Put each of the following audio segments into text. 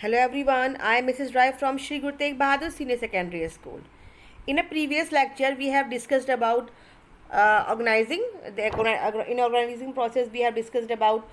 Hello everyone, I am Mrs. Rai from Shri Guru Tegh Bahadur Senior Secondary School. In a previous lecture, we have discussed about organizing. In organizing process, we have discussed about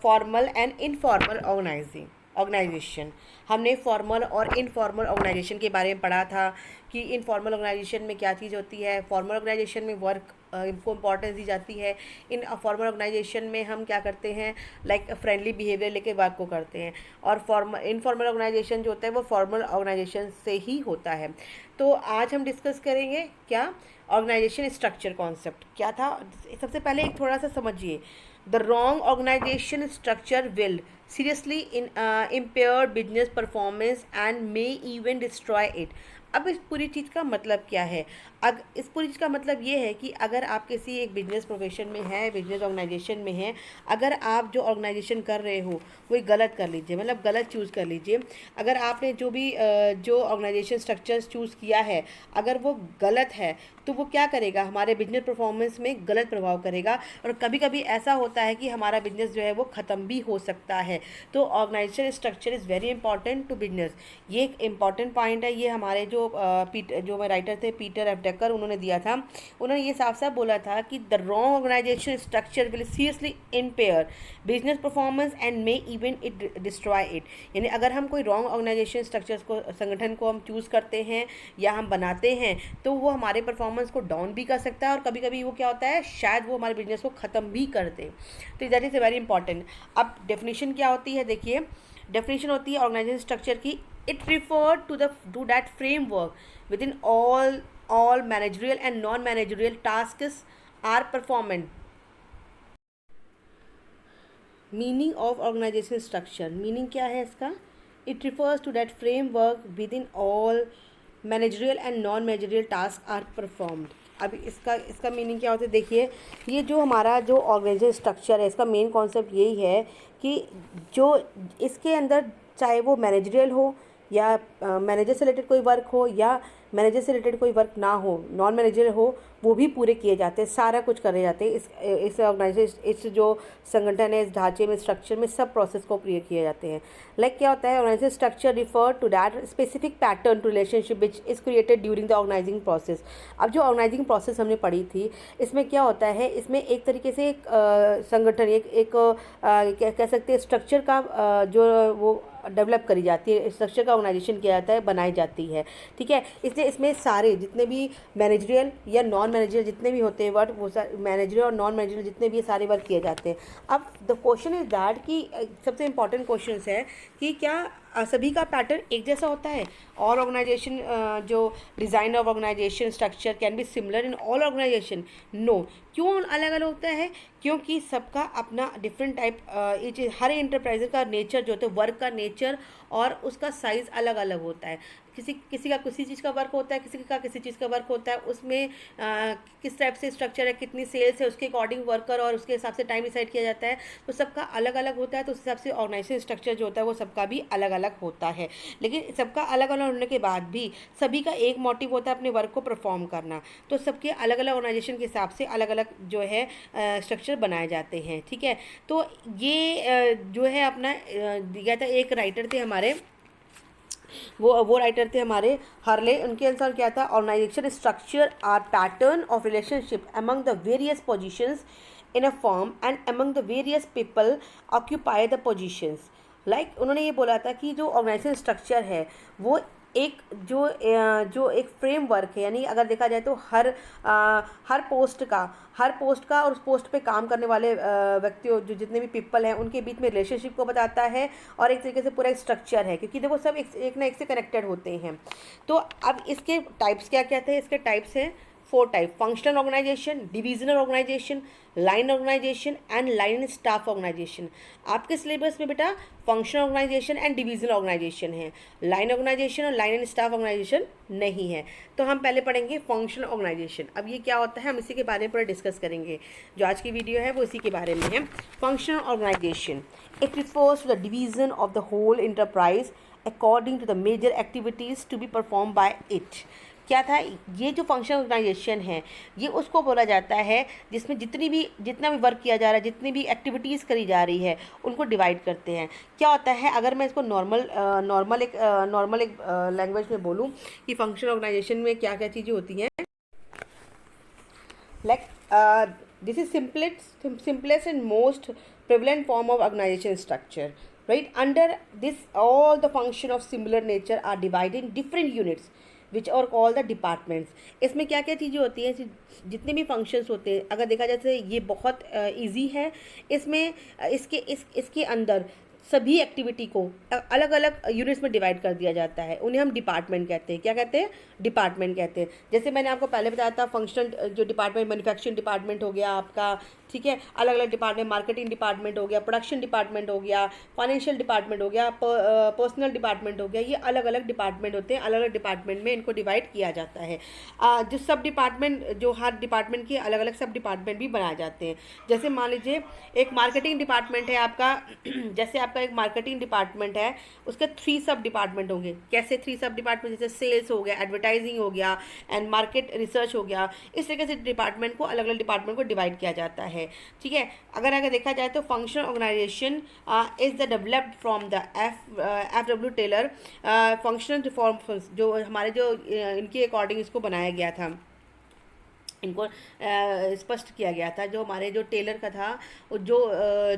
formal and informal organization. हमने formal और informal organisation के बारे में पढ़ा था कि informal organisation में क्या चीज़ होती है, फॉर्मल ऑर्गेनाइजेशन में वर्क को इम्पोर्टेंस दी जाती है। इन फॉर्मल ऑर्गेनाइजेशन में हम क्या करते हैं, लाइक फ्रेंडली बिहेवियर लेके वर्क को करते हैं, और इनफॉर्मल ऑर्गेनाइजेशन जो होता है वो फॉर्मल ऑर्गेनाइजेशन से ही होता है। तो आज हम डिस्कस करेंगे क्या ऑर्गेनाइजेशन स्ट्रक्चर कॉन्सेप्ट क्या था। सबसे पहले एक थोड़ा सा समझिए, the wrong organization structure will seriously impair business performance and may even destroy it। अब इस पूरी चीज़ का मतलब क्या है? इस पूरी चीज़ का मतलब ये है कि अगर आप किसी एक बिजनेस प्रोफेशन में है, बिजनेस ऑर्गेनाइजेशन में है, अगर आप जो ऑर्गेनाइजेशन कर रहे हो वो गलत कर लीजिए, मतलब गलत चूज़ कर लीजिए। अगर आपने जो ऑर्गेनाइजेशन स्ट्रक्चर्स चूज़ किया है अगर वो गलत है तो वो क्या करेगा, हमारे बिजनेस परफॉर्मेंस में गलत प्रभाव करेगा, और कभी कभी ऐसा होता है कि हमारा बिजनेस जो है वो ख़त्म भी हो सकता है। तो organization structure is very important to business. ये एक इम्पॉर्टेंट पॉइंट है। ये हमारे जो राइटर थे पीटर एफ डेकर, उन्होंने दिया था। उन्होंने ये साफ साफ बोला था कि the wrong organization structure will seriously impair business performance and may even it destroy it. यानी अगर हम कोई रॉन्ग ऑर्गेनाइजेशन स्ट्रक्चर्स को, संगठन को हम चूज़ करते हैं या हम बनाते हैं तो वो हमारे परफॉर्मेंस को डाउन भी कर सकता है, और कभी कभी वो क्या होता है, शायद वो हमारे बिजनेस को ख़त्म भी कर दे। तो दैट इज़ वेरी इंपॉर्टेंट। अब डेफिनेशन क्या होती है, देखिए डेफिनेशन होती है ऑर्गेनाइजेशन स्ट्रक्चर की, it refer to that framework within all managerial and non-managerial tasks are performed। Meaning of organization structure, meaning क्या है इसका? It refers to that framework within all managerial and non managerial task are performed. अब इसका meaning क्या होता है, देखिए ये जो हमारा जो ऑर्गेनाइजेशन स्ट्रक्चर है इसका मेन कॉन्सेप्ट यही है कि जो इसके अंदर चाहे वो मैनेजरियल हो या मैनेजर से रिलेटेड कोई वर्क हो या मैनेजर से रिलेटेड कोई वर्क ना हो, नॉन मैनेजर हो, वो भी पूरे किए जाते हैं, सारा कुछ करे जाते हैं। इस ऑर्गेनाइजेशन, इस जो संगठन है, इस ढांचे में, स्ट्रक्चर में सब प्रोसेस को पूरे किए जाते हैं। लाइक क्या होता है, organization structure refer to that specific pattern to relationship which is created during the organizing process. अब जो ऑर्गेनाइजिंग प्रोसेस हमने पढ़ी थी, इसमें क्या होता है, इसमें एक तरीके से एक संगठन, एक कह सकते हैं स्ट्रक्चर का जो वो डेवलप करी जाती है, स्ट्रक्चर का ऑर्गेनाइजेशन किया जाता है, बनाई जाती है। ठीक है, इसलिए इसमें सारे जितने भी मैनेजरियल या नॉन मैनेजरियल जितने भी होते हैं वर्क, वो मैनेजरियल और नॉन मैनेजरियल जितने भी सारे वर्क किए जाते हैं। अब द क्वेश्चन इज दैट कि सबसे इंपॉर्टेंट क्वेश्चन है कि क्या सभी का पैटर्न एक जैसा होता है? ऑल ऑर्गेनाइजेशन, जो design of organization structure can be similar in all organization? No. क्यों अलग अलग होता है? क्योंकि सबका अपना डिफरेंट टाइप, हर इंटरप्राइज का नेचर जो होता है, वर्क का नेचर और उसका साइज़ अलग अलग होता है। किसी का किसी चीज़ का वर्क होता है, किसी का किसी चीज़ का वर्क होता है। उसमें किस टाइप से स्ट्रक्चर है, कितनी सेल्स है, उसके अकॉर्डिंग वर्कर और उसके हिसाब से टाइम डिसाइड किया जाता है। तो सबका अलग अलग होता है, तो उस हिसाब से ऑर्गेनाइजेशन स्ट्रक्चर जो होता है वो सबका भी अलग अलग होता है। लेकिन सबका अलग अलग होने के बाद भी सभी का एक मोटिव होता है अपने वर्क को परफॉर्म करना। तो सबके अलग अलग ऑर्गेनाइजेशन के हिसाब से अलग अलग जो है स्ट्रक्चर बनाए जाते हैं। ठीक है, तो ये जो है अपना दिया था, एक राइटर थे हमारे, वो राइटर थे हमारे हर्ले। उनके अनुसार क्या था, organization structure are pattern of relationship among the various positions in a form and among the various people occupy the positions. Like उन्होंने ये बोला था कि जो ऑर्गेनाइजेशन स्ट्रक्चर है वो एक जो एक फ्रेमवर्क है, यानी अगर देखा जाए तो हर पोस्ट का और उस पोस्ट पे काम करने वाले व्यक्तियों, जो जितने भी पीपल हैं, उनके बीच में रिलेशनशिप को बताता है, और एक तरीके से पूरा एक स्ट्रक्चर है, क्योंकि देखो सब एक ना एक से कनेक्टेड होते हैं। तो अब इसके टाइप्स क्या क्या थे? इसके टाइप्स हैं 4 type: functional organization, divisional organization, line organization and line staff organization. आपके सिलेबस में बेटा functional organization and divisional organization है, लाइन ऑर्गेनाइजेशन और लाइन एंड स्टाफ ऑर्गेनाइजेशन नहीं है। तो हम पहले पढ़ेंगे फंक्शनल ऑर्गेनाइजेशन। अब ये क्या होता है, हम इसी के बारे में पूरा डिस्कस करेंगे। जो आज की वीडियो है वो इसी के बारे में है। Functional organization, it refers to the division of the whole enterprise according to the major activities to be performed by it। क्या था, ये जो फंक्शन ऑर्गेनाइजेशन है ये उसको बोला जाता है जिसमें जितना भी वर्क किया जा रहा है, जितनी भी एक्टिविटीज़ करी जा रही है उनको डिवाइड करते हैं। क्या होता है, अगर मैं इसको नॉर्मल एक लैंग्वेज में बोलूँ कि फंक्शन ऑर्गेनाइजेशन में क्या क्या चीज़ें होती हैं, like this is simplest and most prevalent form of organization structure, right? Under this, all the function of similar nature are divided in different units which are called the departments। इसमें क्या क्या चीज़ें होती हैं, जितने भी फंक्शंस होते हैं, अगर देखा जाए तो ये बहुत इजी है। इसमें इसके अंदर सभी एक्टिविटी को अलग अलग यूनिट्स में डिवाइड कर दिया जाता है, उन्हें हम डिपार्टमेंट कहते हैं। क्या कहते हैं, डिपार्टमेंट कहते हैं। जैसे मैंने आपको पहले बताया था, फंक्शनल जो डिपार्टमेंट, मैन्युफैक्चरिंग डिपार्टमेंट हो गया आपका, ठीक है, अलग अलग डिपार्टमेंट, मार्केटिंग डिपार्टमेंट हो गया, प्रोडक्शन डिपार्टमेंट हो गया, फाइनेंशियल डिपार्टमेंट हो गया, पर्सनल डिपार्टमेंट हो गया, ये अलग अलग डिपार्टमेंट होते हैं। अलग अलग डिपार्टमेंट में इनको डिवाइड किया जाता है। जो सब डिपार्टमेंट, जो हर डिपार्टमेंट के अलग अलग सब डिपार्टमेंट भी बनाए जाते हैं। जैसे मान लीजिए एक मार्केटिंग डिपार्टमेंट है आपका जैसे आपका एक मार्केटिंग डिपार्टमेंट है, उसके 3 सब डिपार्टमेंट होंगे। कैसे 3 सब डिपार्टमेंट, जैसे सेल्स हो गया, एडवर्टाइजिंग हो गया एंड मार्केट रिसर्च हो गया। इस तरीके से डिपार्टमेंट को, अलग अलग डिपार्टमेंट को डिवाइड किया जाता है, ठीक है। अगर देखा जाए तो function organization is the developed from the FW Taylor functional reform, जो हमारे जो इनके अकॉर्डिंग इसको बनाया गया था, इनको स्पष्ट किया गया था। जो हमारे जो टेलर का था, जो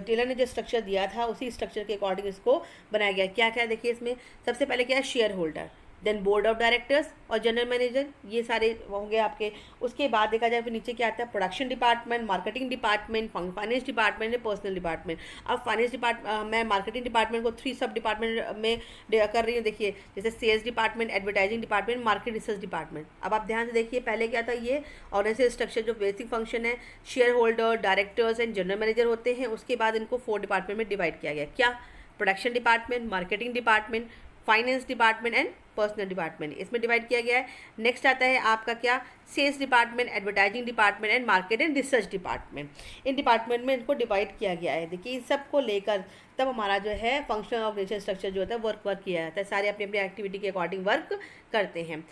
टेलर ने जो स्ट्रक्चर दिया था उसी स्ट्रक्चर के अकॉर्डिंग इसको बनाया गया। क्या क्या देखिए इसमें, सबसे पहले क्या है, share holder, then board of directors और जनरल मैनेजर, ये सारे होंगे आपके। उसके बाद देखा जाए फिर नीचे क्या आता है, production department, marketing department, finance department, personal department. अब मैं मार्केटिंग डिपार्टमेंट को 3 सब डिपार्टमेंट में कर रही हूँ। देखिए जैसे sales department, advertising department, market research department. अब आप ध्यान से देखिए, पहले क्या था, ये ऑर्गेनाइजेशन स्ट्रक्चर जो बेसिक फंक्शन है, share holder, directors and general manager होते हैं। उसके बाद इनको 4 डिपार्टमेंट में डिवाइड किया गया। क्या, production department, marketing department, finance department and personal department, इसमें डिवाइड किया गया है। नेक्स्ट आता है आपका क्या, sales department, advertising department and market and research department. इन डिपार्टमेंट में इनको डिवाइड किया गया है। देखिए इन सबको लेकर तब हमारा जो है फंक्शनल ऑर्गेनाइजेशन स्ट्रक्चर जो होता है वर्क किया जाता है। सारे अपनी अपनी एक्टिविटी के अकॉर्डिंग वर्क करते हैं।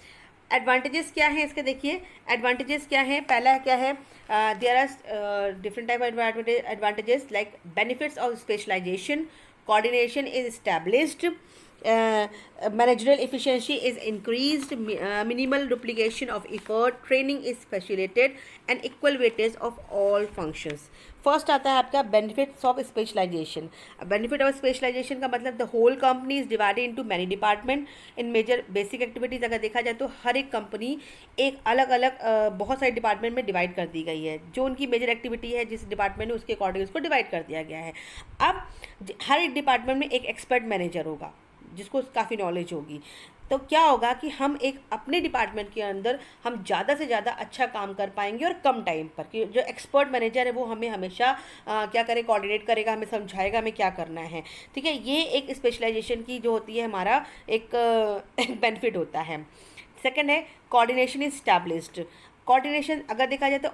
एडवांटेजेस क्या है इसके, देखिए एडवांटेजेस क्या है। पहला क्या है, there are different type of advantages like benefits of specialization, coordination is established, managerial efficiency is increased, minimal duplication of effort, training is facilitated and equal weightage of all functions। First आता है आपका benefits of specialization. Benefit of specialization का मतलब the whole company is divided into many department in major basic activities. अगर देखा जाए तो हर एक कंपनी एक अलग अलग बहुत सारे डिपार्टमेंट में डिवाइड कर दी गई है। जो उनकी मेजर एक्टिविटी है जिस डिपार्टमेंट में, उसके अकॉर्डिंग उसको डिवाइड कर दिया गया है। अब हर एक डिपार्टमेंट में एक एक्सपर्ट मैनेजर होगा जिसको काफ़ी नॉलेज होगी। तो क्या होगा कि हम एक अपने डिपार्टमेंट के अंदर हम ज़्यादा से ज़्यादा अच्छा काम कर पाएंगे और कम टाइम पर। कि जो एक्सपर्ट मैनेजर है वो हमें हमेशा क्या करे, कोऑर्डिनेट करेगा, हमें समझाएगा हमें क्या करना है, ठीक है। ये एक स्पेशलाइजेशन की जो होती है हमारा एक बेनिफिट होता है। सेकेंड है कोऑर्डिनेशन इज स्टैब्लिश्ड। कोऑर्डिनेशन अगर देखा जाए तो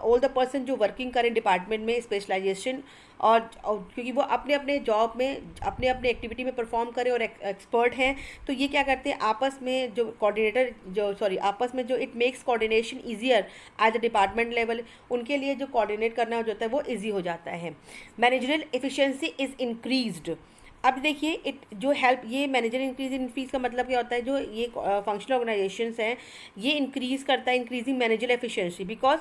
ऑल द पर्सन जो वर्किंग करें डिपार्टमेंट में स्पेशलाइजेशन, और क्योंकि वो अपने अपने जॉब में अपने अपने एक्टिविटी में परफॉर्म करें और एक्सपर्ट हैं, तो ये क्या करते हैं आपस में जो आपस में जो it makes coordination easier at the department level. उनके लिए जो कोऑर्डिनेट करना जो होता है वो ईजी हो जाता है। Managerial efficiency is increased. अब देखिए जो हेल्प, ये मैनेजर इंक्रीज इन फीस का मतलब क्या होता है, जो ये फंक्शनल ऑर्गेनाइजेशंस हैं ये इंक्रीज़ करता है, increasing manager efficiency, because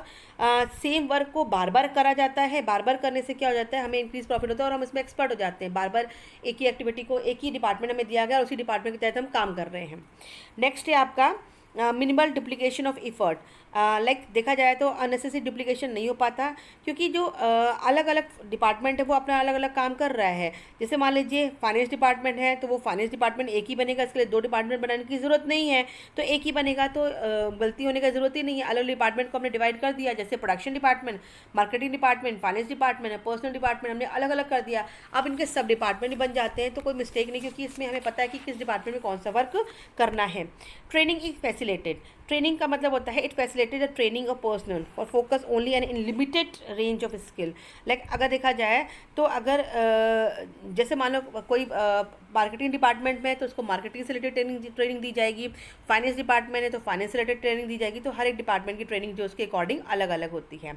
same work को बार बार करा जाता है। बार बार करने से क्या हो जाता है, हमें इंक्रीज प्रॉफिट होता है और हम इसमें एक्सपर्ट हो जाते हैं। बार बार एक ही एक्टिविटी को एक ही डिपार्टमेंट हमें दिया गया और उसी डिपार्टमेंट के तहत हम काम कर रहे हैं। नेक्स्ट है आपका minimal duplication of effort. Like देखा जाए तो अननेसेसरी डुप्लीकेशन नहीं हो पाता, क्योंकि जो अलग अलग डिपार्टमेंट है वो अपना अलग अलग काम कर रहा है। जैसे मान लीजिए फाइनेंस डिपार्टमेंट है तो वो फाइनेंस डिपार्टमेंट एक ही बनेगा, इसके लिए 2 डिपार्टमेंट बनाने की ज़रूरत नहीं है, तो एक ही बनेगा, तो गलती होने की ज़रूरत ही नहीं है। अलग अलग डिपार्टमेंट को हमने डिवाइड कर दिया, जैसे production department, marketing department, finance department, personal department हमने अलग अलग कर दिया। अब इनके सब डिपार्टमेंट बन जाते हैं, तो कोई मिस्टेक नहीं, क्योंकि इसमें हमें पता है कि किस डिपार्टमेंट में कौन सा वर्क करना है। Training is facilitated. ट्रेनिंग का मतलब होता है it facilitate the training of personal और focus only and in limited range of skill. Like अगर देखा जाए तो अगर जैसे मान लो कोई मार्केटिंग डिपार्टमेंट में है तो उसको मार्केटिंग से रिलेटेड ट्रेनिंग दी जाएगी, फाइनेंस डिपार्टमेंट है तो फाइनेंस से रिलेटेड ट्रेनिंग दी जाएगी। तो हर एक डिपार्टमेंट की ट्रेनिंग जो उसके अकॉर्डिंग अलग अलग होती है।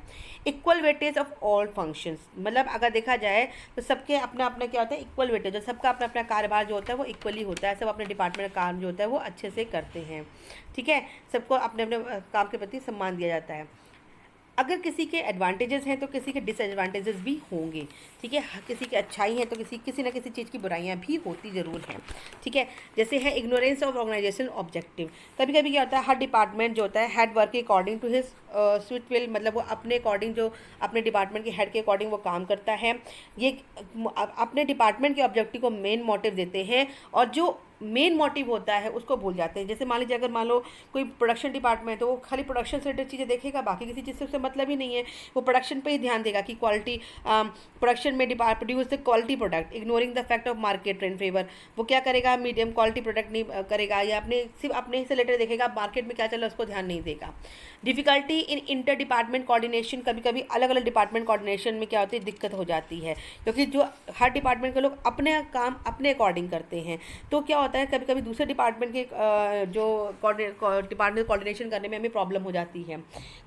Equal weightage of all functions, मतलब अगर देखा जाए तो सबके अपना अपना क्या होता है, इक्वल वेटेज, सबका अपना अपना कार्यभार जो होता है वो इक्वली होता है, सब अपने डिपार्टमेंट का काम जो होता है वो अच्छे से करते हैं। ठीक है, सबको अपने अपने काम के प्रति सम्मान दिया जाता है। अगर किसी के एडवांटेजेस हैं तो किसी के डिसएडवांटेजेस भी होंगे। ठीक है, किसी की अच्छाई है तो किसी ना किसी चीज़ की बुराइयां भी होती ज़रूर हैं। ठीक है, जैसे है इग्नोरेंस ऑफ ऑर्गेनाइजेशन ऑब्जेक्टिव। कभी कभी क्या होता है, हर डिपार्टमेंट जो होता है head work according to his sweet will, मतलब वो अपने अकॉर्डिंग, जो अपने डिपार्टमेंट के हेड के अकॉर्डिंग वो काम करता है। ये अपने डिपार्टमेंट के ऑब्जेक्टिव को मेन मोटिव देते हैं और जो मेन मोटिव होता है उसको भूल जाते हैं। जैसे मान लीजिए अगर मान लो कोई प्रोडक्शन डिपार्टमेंट है तो वो खाली प्रोडक्शन से रिलेटेड चीज़ें देखेगा, बाकी किसी चीज़ से उससे मतलब ही नहीं है, वो प्रोडक्शन पे ही ध्यान देगा कि क्वालिटी प्रोडक्शन में produce the quality product ignoring the fact of market trend favour. वो क्या करेगा, मीडियम क्वालिटी प्रोडक्ट नहीं करेगा या सिर्फ अपने से रिलेटेड देखेगा, मार्केट में क्या चल रहा है उसको ध्यान नहीं देगा। Difficulty in inter department coordination, कभी कभी अलग अलग डिपार्टमेंट कोऑर्डिनेशन में क्या होती है, दिक्कत हो जाती है, क्योंकि जो हर डिपार्टमेंट के लोग अपने काम अपने अकॉर्डिंग करते हैं। तो क्या होता है, कभी कभी दूसरे डिपार्टमेंट के जो डिपार्टमेंट कोऑर्डिनेशन करने में हमें प्रॉब्लम हो जाती है।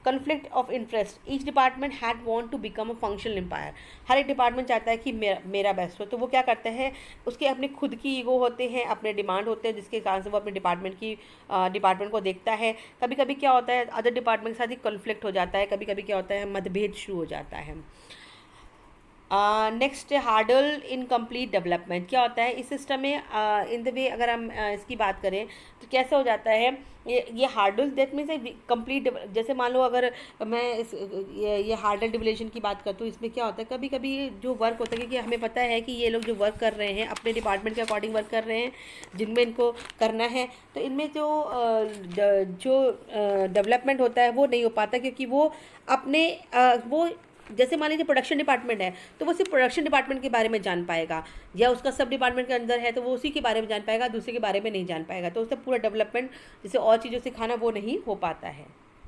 Conflict of interest, each department had want to become a functional empire. हर एक डिपार्टमेंट चाहता है कि मेरा बेस्ट हो, तो वो क्या करते हैं, उसके अपने खुद की ईगो होते हैं, अपने डिमांड होते हैं, जिसके कारण से वो अपने डिपार्टमेंट को देखता है। कभी कभी क्या होता है, अदर डिपार्टमेंट के साथ ही कन्फ्लिक्ट हो जाता है, कभी कभी क्या होता है, मतभेद शुरू हो जाता है। Next hurdle in complete development, क्या होता है इस सिस्टम में, इन द वे अगर हम इसकी बात करें तो कैसे हो जाता है ये हार्डल, दैट मीन्स कंप्लीट। जैसे मान लो अगर मैं ये हार्डल डिविलेशन की बात करती हूँ, इसमें क्या होता है, कभी कभी जो वर्क होता है, क्योंकि हमें पता है कि ये लोग जो वर्क कर रहे हैं अपने डिपार्टमेंट के अकॉर्डिंग वर्क कर रहे हैं जिनमें इनको करना है, तो इनमें जो डेवलपमेंट होता है वो नहीं हो पाता, क्योंकि वो अपने वो जैसे मान लीजिए प्रोडक्शन डिपार्टमेंट है तो वो सिर्फ प्रोडक्शन डिपार्टमेंट के बारे में जान पाएगा, या उसका सब डिपार्टमेंट के अंदर है तो वो उसी के बारे में जान पाएगा, दूसरे के बारे में नहीं जान पाएगा, तो उससे पूरा डेवलपमेंट जैसे और चीज़ों सिखाना वो नहीं हो पाता है।